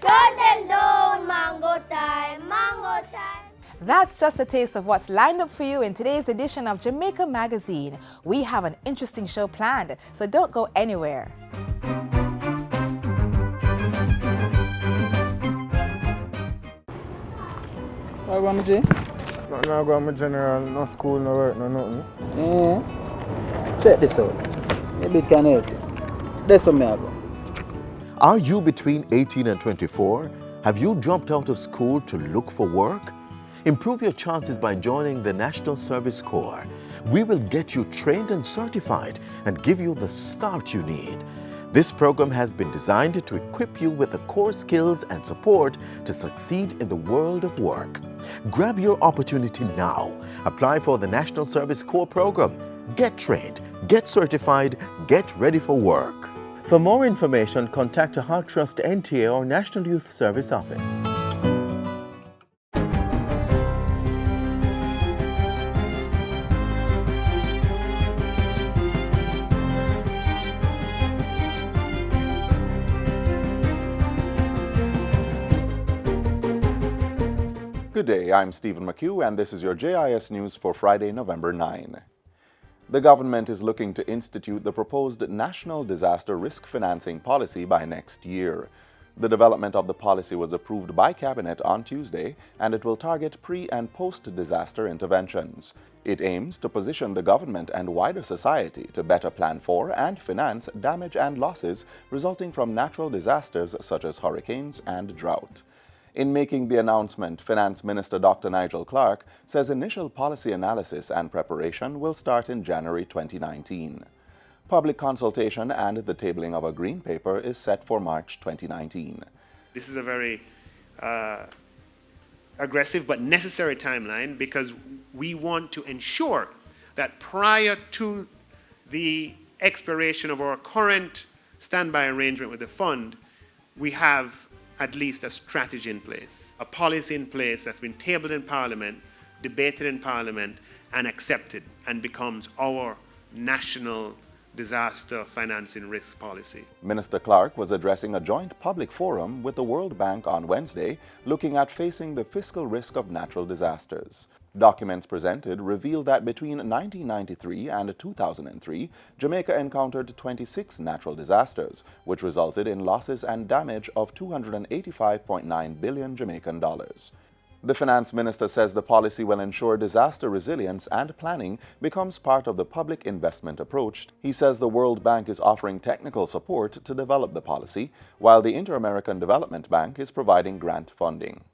Turn them down, mango time, mango time. That's just a taste of what's lined up for you in today's edition of Jamaica Magazine. We have an interesting show planned, so don't go anywhere. What you want, Jay? No, go on my general, no school, no work, no nothing. Check this out. Maybe it can help you. There's some I go. Are you between 18 and 24? Have you dropped out of school to look for work? Improve your chances by joining the National Service Corps. We will get you trained and certified and give you the start you need. This program has been designed to equip you with the core skills and support to succeed in the world of work. Grab your opportunity now. Apply for the National Service Corps program. Get trained, get certified, get ready for work. For more information, contact a Heart Trust NTA or National Youth Service office. Good day, I'm Stephen McHugh, and this is your JIS News for Friday, November 9. The government is looking to institute the proposed National Disaster Risk Financing Policy by next year. The development of the policy was approved by Cabinet on Tuesday, and it will target pre- and post-disaster interventions. It aims to position the government and wider society to better plan for and finance damage and losses resulting from natural disasters such as hurricanes and drought. In making the announcement, Finance Minister Dr. Nigel Clarke says initial policy analysis and preparation will start in January 2019. Public consultation and the tabling of a green paper is set for March 2019. This is a very aggressive but necessary timeline because we want to ensure that prior to the expiration of our current standby arrangement with the fund, we have at least a strategy in place, a policy in place that's been tabled in Parliament, debated in Parliament, and accepted, and becomes our national disaster financing risk policy. Minister Clarke was addressing a joint public forum with the World Bank on Wednesday, looking at facing the fiscal risk of natural disasters. Documents presented reveal that between 1993 and 2003, Jamaica encountered 26 natural disasters, which resulted in losses and damage of $285.9 billion Jamaican dollars. The finance minister says the policy will ensure disaster resilience and planning becomes part of the public investment approach. He says the World Bank is offering technical support to develop the policy, while the Inter-American Development Bank is providing grant funding.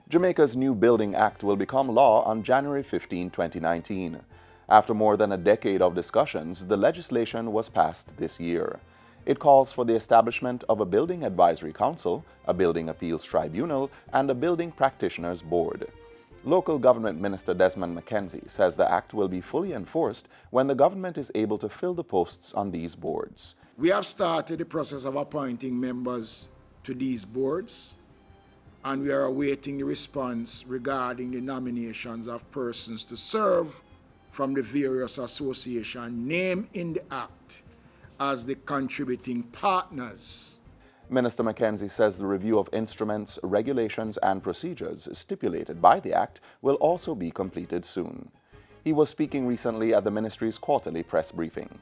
Jamaica's new Building Act will become law on January 15, 2019. After more than a decade of discussions, the legislation was passed this year. It calls for the establishment of a Building Advisory Council, a Building Appeals Tribunal, and a Building Practitioners Board. Local Government Minister Desmond McKenzie says the act will be fully enforced when the government is able to fill the posts on these boards. We have started the process of appointing members to these boards, and we are awaiting the response regarding the nominations of persons to serve from the various associations named in the Act as the contributing partners. Minister McKenzie says the review of instruments, regulations, and procedures stipulated by the Act will also be completed soon. He was speaking recently at the ministry's quarterly press briefing.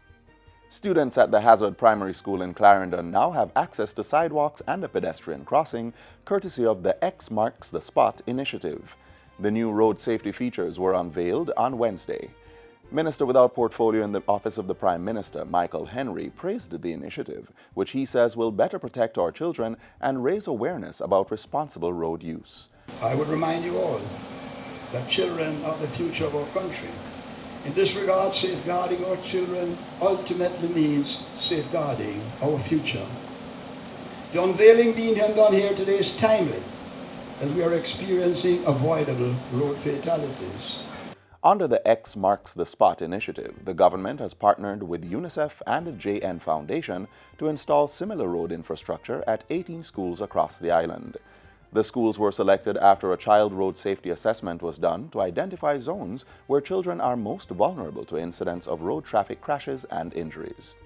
Students at the Hazard Primary School in Clarendon now have access to sidewalks and a pedestrian crossing, courtesy of the X Marks the Spot initiative. The new road safety features were unveiled on Wednesday. Minister without portfolio in the Office of the Prime Minister, Michael Henry, praised the initiative, which he says will better protect our children and raise awareness about responsible road use. I would remind you all that children are the future of our country. In this regard, safeguarding our children ultimately means safeguarding our future. The unveiling being done here today is timely, as we are experiencing avoidable road fatalities. Under the X Marks the Spot initiative, the government has partnered with UNICEF and the JN Foundation to install similar road infrastructure at 18 schools across the island. The schools were selected after a child road safety assessment was done to identify zones where children are most vulnerable to incidents of road traffic crashes and injuries.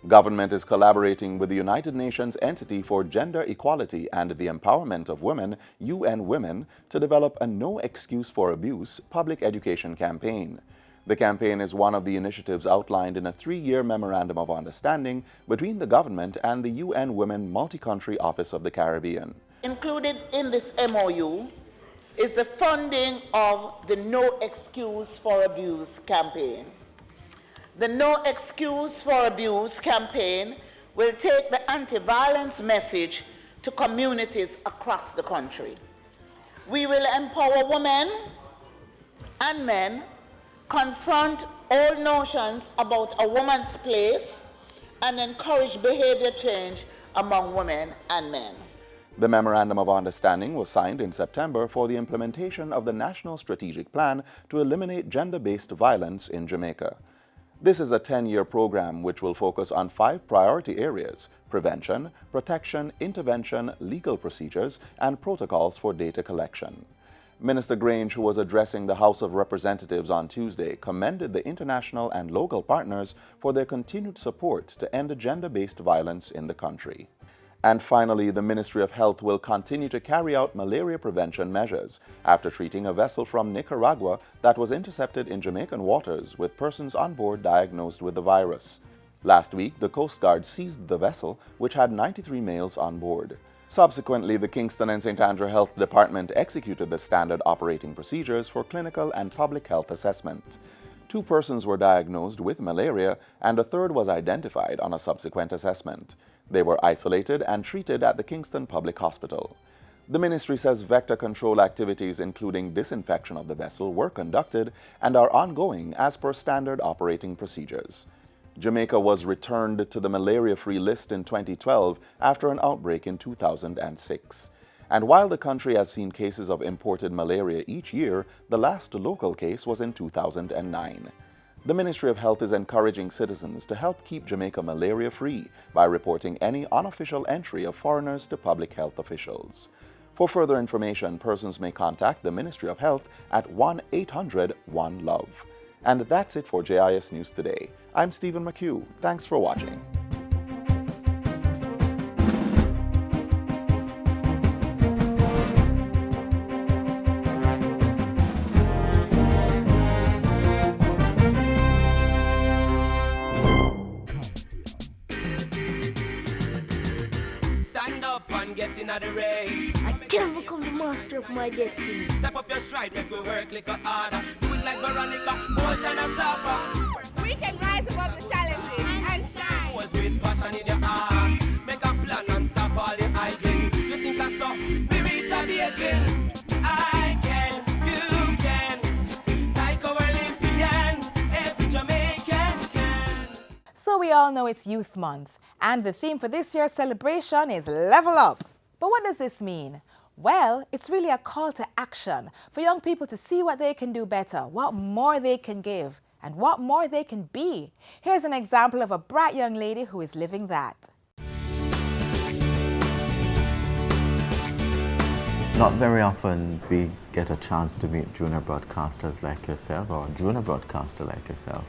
Government is collaborating with the United Nations Entity for Gender Equality and the Empowerment of Women, UN Women, to develop a No Excuse for Abuse public education campaign. The campaign is one of the initiatives outlined in a 3-year Memorandum of Understanding between the government and the UN Women Multi-Country Office of the Caribbean. Included in this MOU is the funding of the No Excuse for Abuse campaign. The No Excuse for Abuse campaign will take the anti-violence message to communities across the country. We will empower women and men, confront all notions about a woman's place, and encourage behavior change among women and men. The Memorandum of Understanding was signed in September for the implementation of the National Strategic Plan to eliminate gender-based violence in Jamaica. This is a 10-year program which will focus on 5 priority areas: prevention, protection, intervention, legal procedures, and protocols for data collection. Minister Grange, who was addressing the House of Representatives on Tuesday, commended the international and local partners for their continued support to end gender-based violence in the country. And finally, the Ministry of Health will continue to carry out malaria prevention measures after treating a vessel from Nicaragua that was intercepted in Jamaican waters with persons on board diagnosed with the virus. Last week, the Coast Guard seized the vessel, which had 93 males on board. Subsequently, the Kingston and St. Andrew Health Department executed the standard operating procedures for clinical and public health assessment. 2 persons were diagnosed with malaria, and a third was identified on a subsequent assessment. They were isolated and treated at the Kingston Public Hospital. The ministry says vector control activities, including disinfection of the vessel, were conducted and are ongoing as per standard operating procedures. Jamaica was returned to the malaria-free list in 2012 after an outbreak in 2006. And while the country has seen cases of imported malaria each year, the last local case was in 2009. The Ministry of Health is encouraging citizens to help keep Jamaica malaria-free by reporting any unofficial entry of foreigners to public health officials. For further information, persons may contact the Ministry of Health at 1-800-1-LOVE. And that's it for JIS News Today. I'm Stephen McHugh. Thanks for watching. Stand up and get in the race. I can become the master of my destiny. Step up your stride, make we work like a harder. Do it like Veronica, more than a supper. We can rise above the challenges and shine. Was with passion in your heart. Make a plan and stop all the hiding. You think I saw? We reach a the agent. I can, you can. Like our Olympians, every Jamaican can. So we all know it's Youth Month, and the theme for this year's celebration is Level Up. But what does this mean? Well, it's really a call to action for young people to see what they can do better, what more they can give, and what more they can be. Here's an example of a bright young lady who is living that. Not very often we get a chance to meet junior broadcasters like yourself or a junior broadcaster like yourself.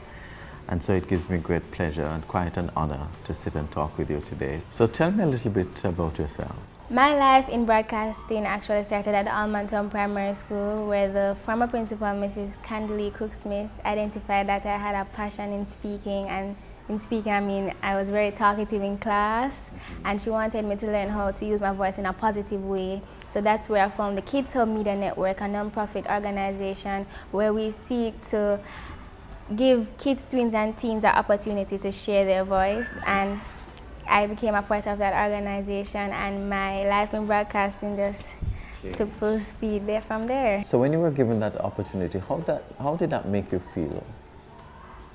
And so it gives me great pleasure and quite an honor to sit and talk with you today. So tell me a little bit about yourself. My life in broadcasting actually started at Montego Primary School, where the former principal, Mrs. Candilee Crooksmith, identified that I had a passion in speaking. And in speaking, I mean, I was very talkative in class, and she wanted me to learn how to use my voice in a positive way. So that's where I found the Kids Hub Media Network, a non-profit organization where we seek to give kids, tweens, and teens an opportunity to share their voice. And I became a part of that organization, and my life in broadcasting just took full speed there from there. So when you were given that opportunity, how did that make you feel?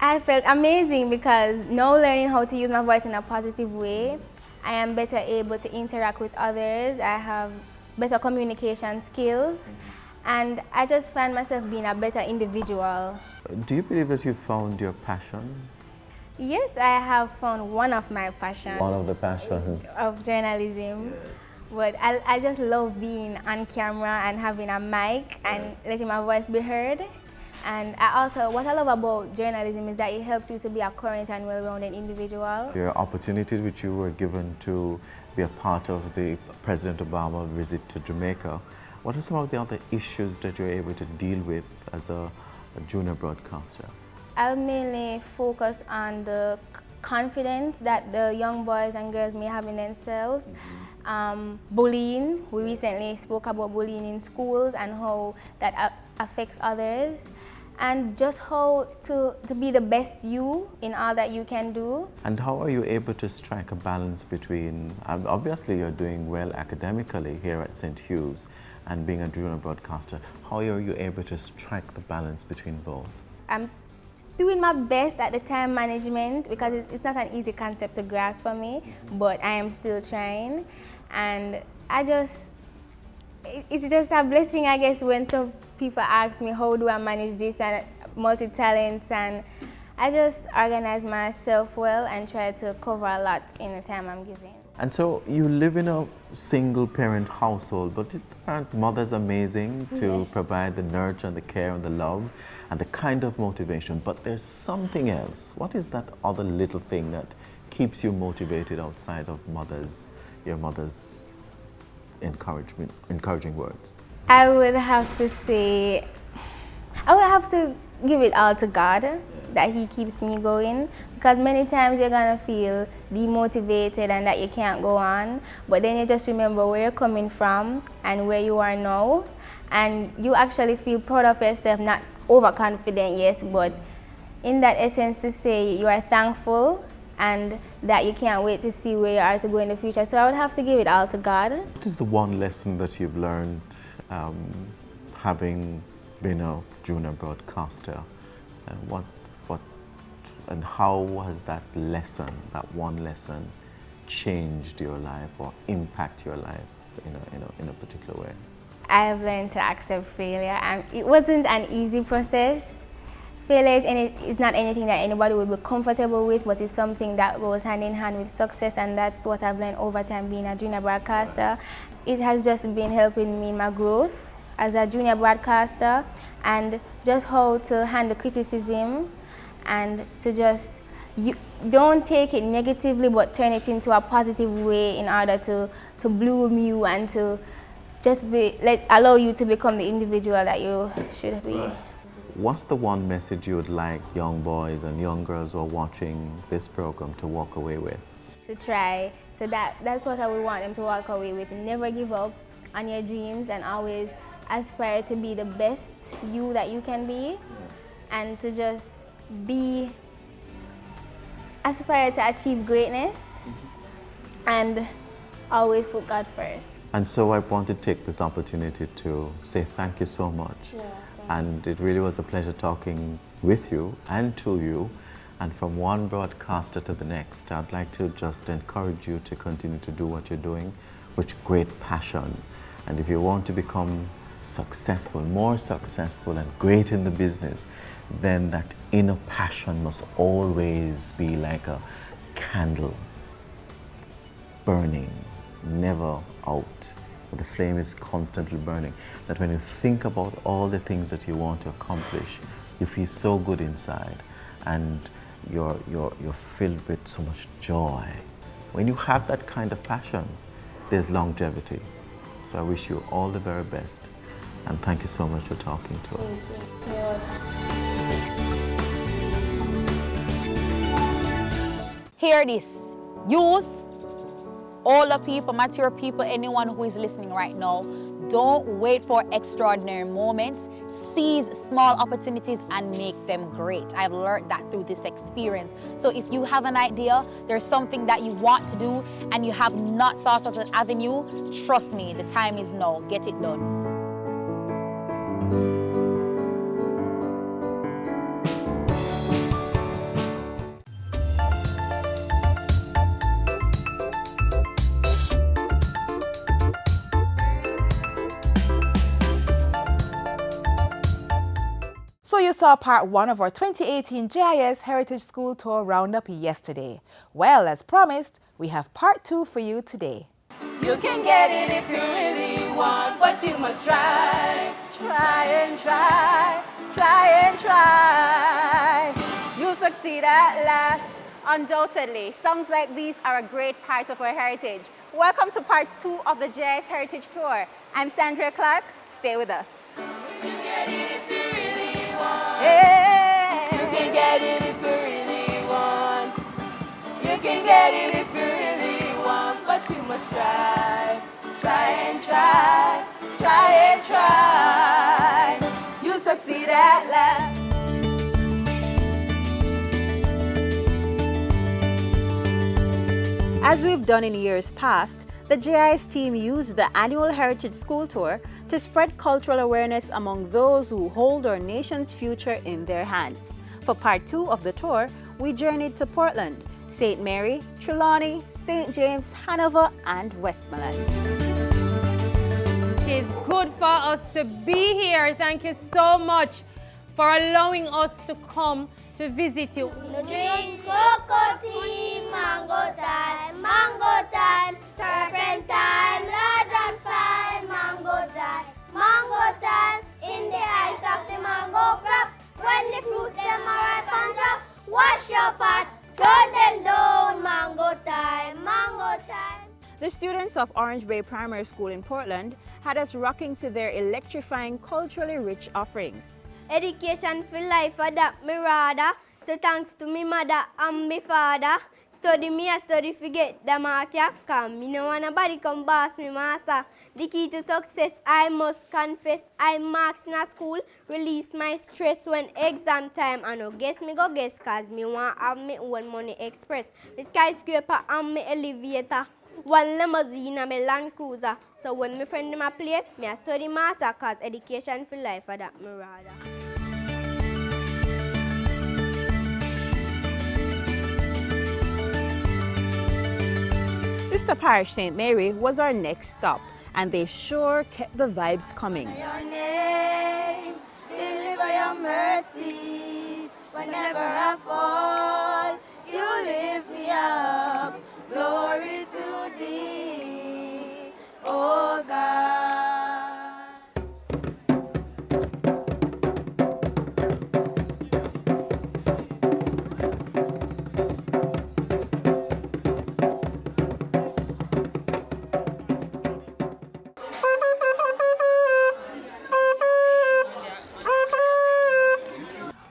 I felt amazing because now learning how to use my voice in a positive way, I am better able to interact with others. I have better communication skills, and I just find myself being a better individual. Do you believe that you found your passion? Yes, I have found one of my passions. One of the passions. Of journalism. Yes. But I just love being on camera and having a mic and letting my voice be heard. And what I love about journalism is that it helps you to be a current and well-rounded individual. The opportunity which you were given to be a part of the President Obama visit to Jamaica, what are some of the other issues that you're able to deal with as a junior broadcaster? I'll mainly focus on the confidence that the young boys and girls may have in themselves. Bullying, we recently spoke about bullying in schools and how that affects others, and just how to be the best you in all that you can do. And how are you able to strike a balance between, obviously you're doing well academically here at St. Hugh's and being a junior broadcaster, how are you able to strike the balance between both? I'm doing my best at the time management because it's not an easy concept to grasp for me, but I am still trying. And it's just a blessing, I guess, when some people ask me how do I manage this and multi-talents, and I just organize myself well and try to cover a lot in the time I'm given. And so you live in a single parent household, but the mother's amazing to provide the nurture and the care and the love and the kind of motivation, but there's something else. What is that other little thing that keeps you motivated outside of your mother's encouraging words? I would have to say, I would have to give it all to God, that He keeps me going, because many times you're gonna feel demotivated and that you can't go on, but then you just remember where you're coming from and where you are now, and you actually feel proud of yourself, not overconfident, yes, but in that essence to say you are thankful and that you can't wait to see where you are to go in the future. So I would have to give it all to God. What is the one lesson that you've learned having been a junior broadcaster? And and how has that one lesson, changed your life or impact your life in a particular way? I have learned to accept failure, and it wasn't an easy process. Failure is not anything that anybody would be comfortable with, but it's something that goes hand in hand with success, and that's what I've learned over time being a junior broadcaster. It has just been helping me in my growth as a junior broadcaster, and just how to handle criticism, and to just, you don't take it negatively but turn it into a positive way in order to bloom you and to just allow you to become the individual that you should be. What's the one message you would like young boys and young girls who are watching this program to walk away with? To try. So that's what I would want them to walk away with. Never give up on your dreams and always aspire to be the best you that you can be, and to just aspire to achieve greatness and always put God first. And so I want to take this opportunity to say thank you so much. And it really was a pleasure talking with you and to you. And from one broadcaster to the next, I'd like to just encourage you to continue to do what you're doing with great passion. And if you want to become successful, more successful and great in the business, then that inner passion must always be like a candle, burning, never out. The flame is constantly burning. That when you think about all the things that you want to accomplish, you feel so good inside, and you're filled with so much joy. When you have that kind of passion, there's longevity. So I wish you all the very best, and thank you so much for talking to us. Hear this, youth, older people, mature people, anyone who is listening right now, don't wait for extraordinary moments. Seize small opportunities and make them great. I've learned that through this experience. So if you have an idea, there's something that you want to do and you have not sought out an avenue, trust me, the time is now. Get it done. So you saw part 1 of our 2018 GIS Heritage School Tour Roundup yesterday. Well, as promised, we have part 2 for you today. You can get it if you really want, but you must try and try. try and try. You'll succeed at last. Undoubtedly, songs like these are a great part of our heritage. Welcome to part 2 of the JIS Heritage Tour. I'm Sandra Clark. Stay with us. You can get it if you really want. Yeah. You can get it if you really want. You can get it if you really want, but you must try. Try and try. Try and try. You'll succeed at last. As we've done in years past, the JIS team used the annual Heritage School Tour to spread cultural awareness among those who hold our nation's future in their hands. For part 2 of the tour, we journeyed to Portland, St. Mary, Trelawney, St. James, Hanover, and Westmoreland. It is good for us to be here. Thank you so much for allowing us to come to visit you. No drink cocoa tea, mango time, turpentine, large and fine, mango time, in the eyes of the mango crop, when the fruits them are ripe and drop, wash your pot, turn them down, mango time. The students of Orange Bay Primary School in Portland had us rocking to their electrifying, culturally rich offerings. Education for life, adapt me rather. So thanks to me mother and me father. Study me, I study forget the mark ya come. Me no want nobody come boss me master. The key to success, I must confess. I marks in a school, release my stress when exam time. I no guess me go guess cause me want have me own money express. Me skyscraper and me elevator. One limousine and me Land Cruiser. So when my friend them a play, me a study master cause education for life, adapt me rather. Sister Parish St. Mary was our next stop, and they sure kept the vibes coming. Your name, deliver your mercies. Whenever I fall, you lift me up. Glory to thee, oh God.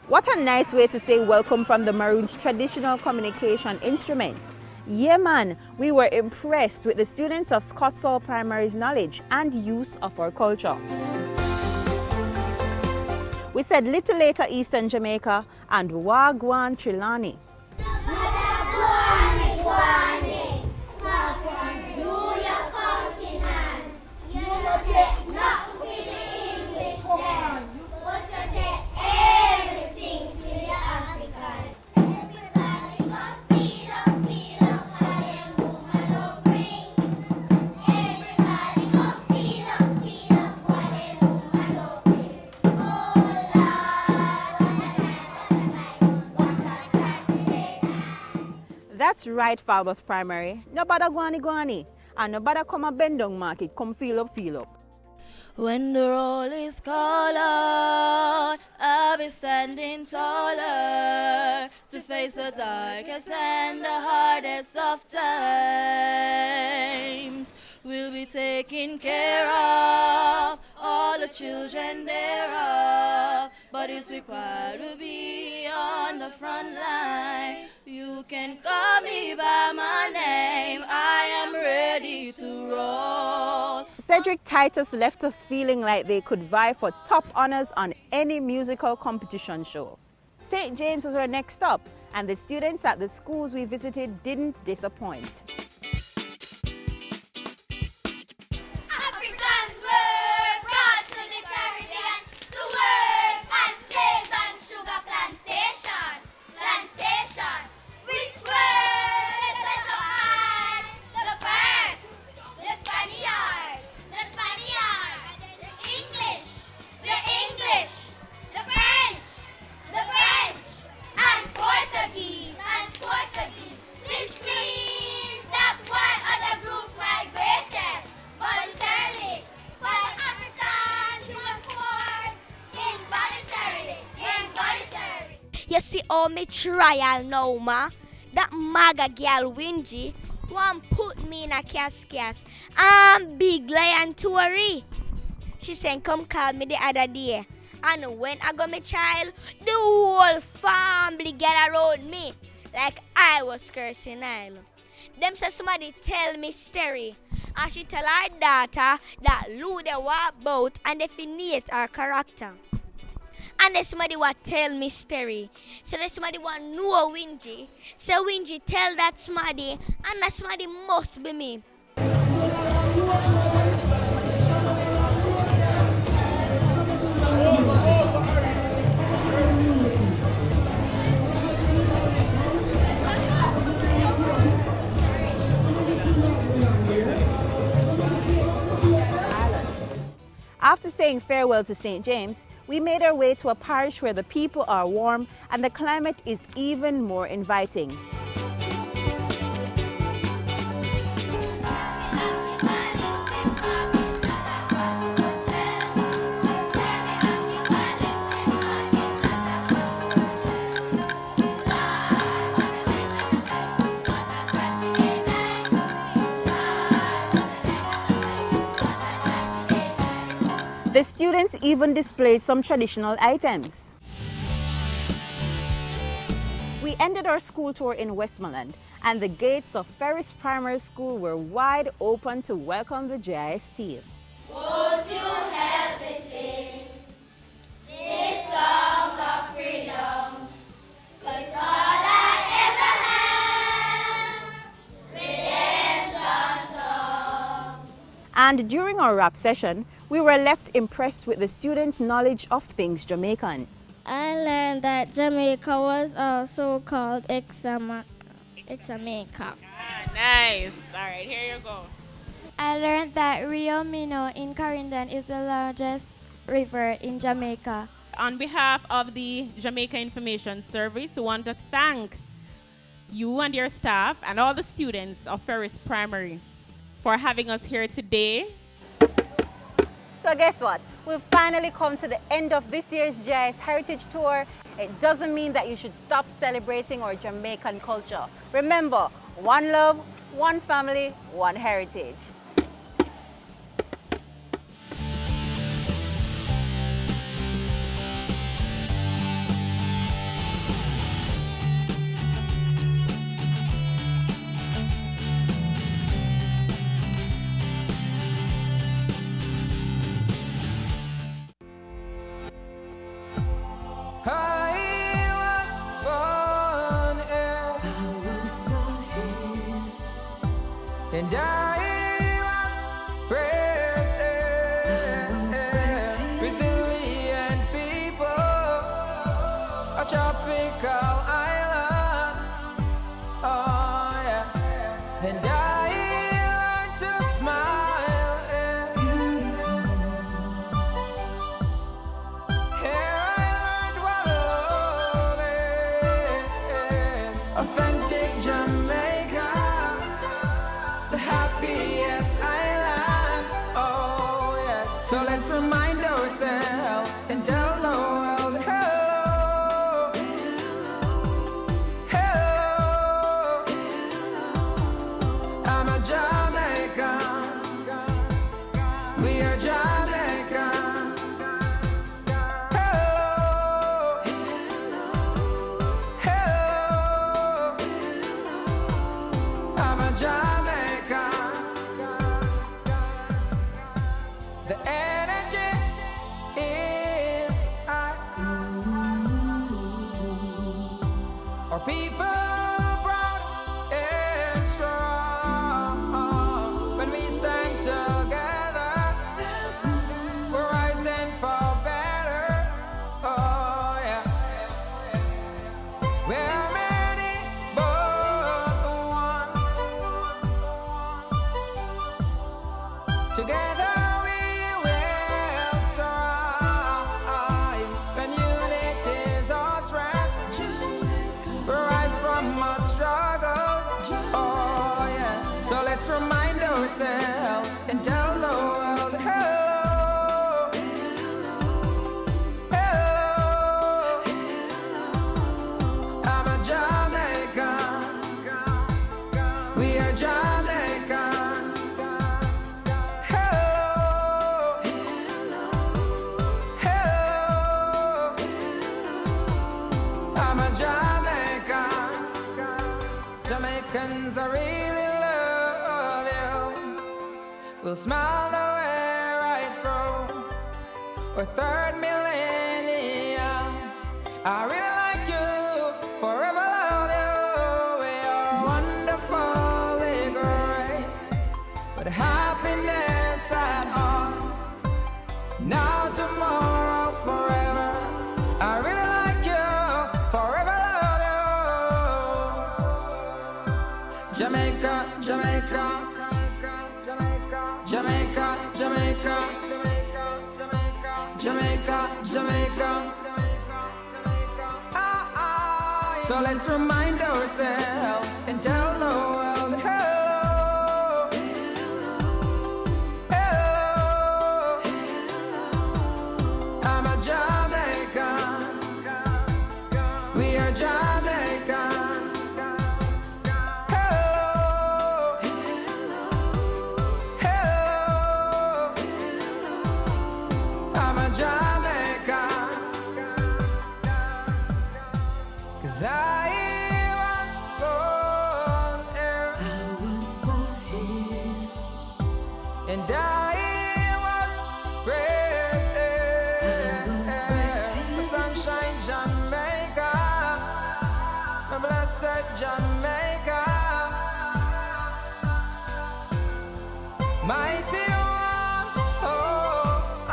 What a nice way to say welcome from the Maroons' traditional communication instrument. Yeah man, we were impressed with the students of Scottsall Primary's knowledge and use of our culture. We said little later Eastern Jamaica and Wagwan Trelawney. That's right, Falmouth Primary. Nobody guani, and nobody come a Bendong market, come feel up. When the roll is called out, I'll be standing taller to face the darkest and the hardest of times. We'll be taking care of all the children thereof, but it's required to be on the front line. You can call me by my name, I am ready to roll. Cedric Titus left us feeling like they could vie for top honors on any musical competition show. St. James was our next stop, and the students at the schools we visited didn't disappoint. Africans were brought to the Caribbean to work as slaves on sugar plantation, which were set up by the first, the Spaniards, the English, the French, and Portuguese. This means that You see how me trial now, ma? That maga girl Wingy want put me in a cas. I'm big lion Tory. She said come call me the other day. And when I got my child, the whole family get around me like I was cursing them. Them say somebody tell me story. And she tell her daughter that Lou they walk about and definite her character. And there's somebody what tell me story. So there's somebody what know Wingy. So Wingy tell that somebody, and that somebody must be me. After saying farewell to St. James, we made our way to a parish where the people are warm and the climate is even more inviting. The students even displayed some traditional items. We ended our school tour in Westmoreland, and the gates of Ferris Primary School were wide open to welcome the JIS team. Won't you help me sing this song of freedom? 'Cause all I ever had, redemption song. And during our rap session, we were left impressed with the students' knowledge of things Jamaican. I learned that Jamaica was also called Examaica. Nice. All right, here you go. I learned that Rio Mino in Carindon is the largest river in Jamaica. On behalf of the Jamaica Information Service, we want to thank you and your staff and all the students of Ferris Primary for having us here today. So guess what? We've finally come to the end of this year's JIS Heritage Tour. It doesn't mean that you should stop celebrating our Jamaican culture. Remember, one love, one family, one heritage. And I was raised resilient people, a tropical island. Oh yeah, and I learned to smile. Here I learned what love is. Authentic Jamaica, the happiest island, oh yeah. So let's remind ourselves and tell the world hello, hello. I'm a Jamaican, we are Jamaicans. Hello, hello. I'm a Jamaican. The energy is high. Our people proud and strong. When we stand together, we're rising for better. Oh yeah. We're many, but one. Together we will strive, and unity is our strength. We rise from our struggles, oh yeah. So let's remind ourselves and tell the world hello, hello. We'll smile the way right through our third millennium. I really like you, forever love you. We are wonderfully great, with happiness at all. Now, tomorrow, forever. I really like you, forever love you. Jamaica, Jamaica. Jamaica, Jamaica, Jamaica, Jamaica. So let's remind ourselves and tell the world hello, hello. I'm a Jamaican. We are Jamaicans. Hello, hello. I'm a Jamaican. 'Cause I was born here. And I was raised here. Sunshine Jamaica, my blessed Jamaica. Mighty one, oh, I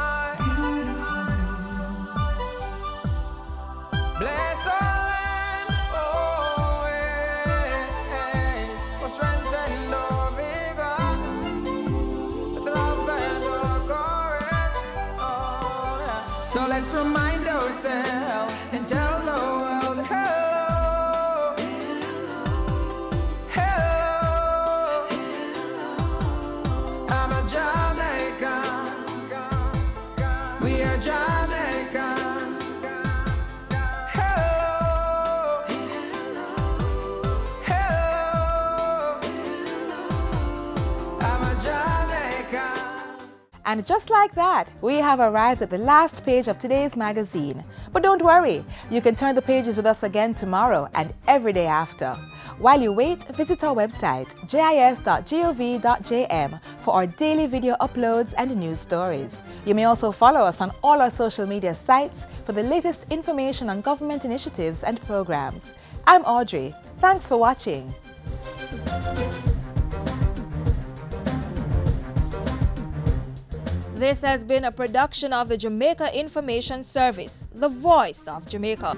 bless our land always, for strength and our vigor, with love and our courage, oh yeah. So let's remind ourselves and tell the world hello, hello. I'm a Jamaican. We are Jamaicans. Hello, hello. I'm a Jamaican. And just like that, we have arrived at the last page of today's magazine. But don't worry, you can turn the pages with us again tomorrow and every day after. While you wait, visit our website, jis.gov.jm, for our daily video uploads and news stories. You may also follow us on all our social media sites for the latest information on government initiatives and programs. I'm Audrey. Thanks for watching. This has been a production of the Jamaica Information Service, the voice of Jamaica.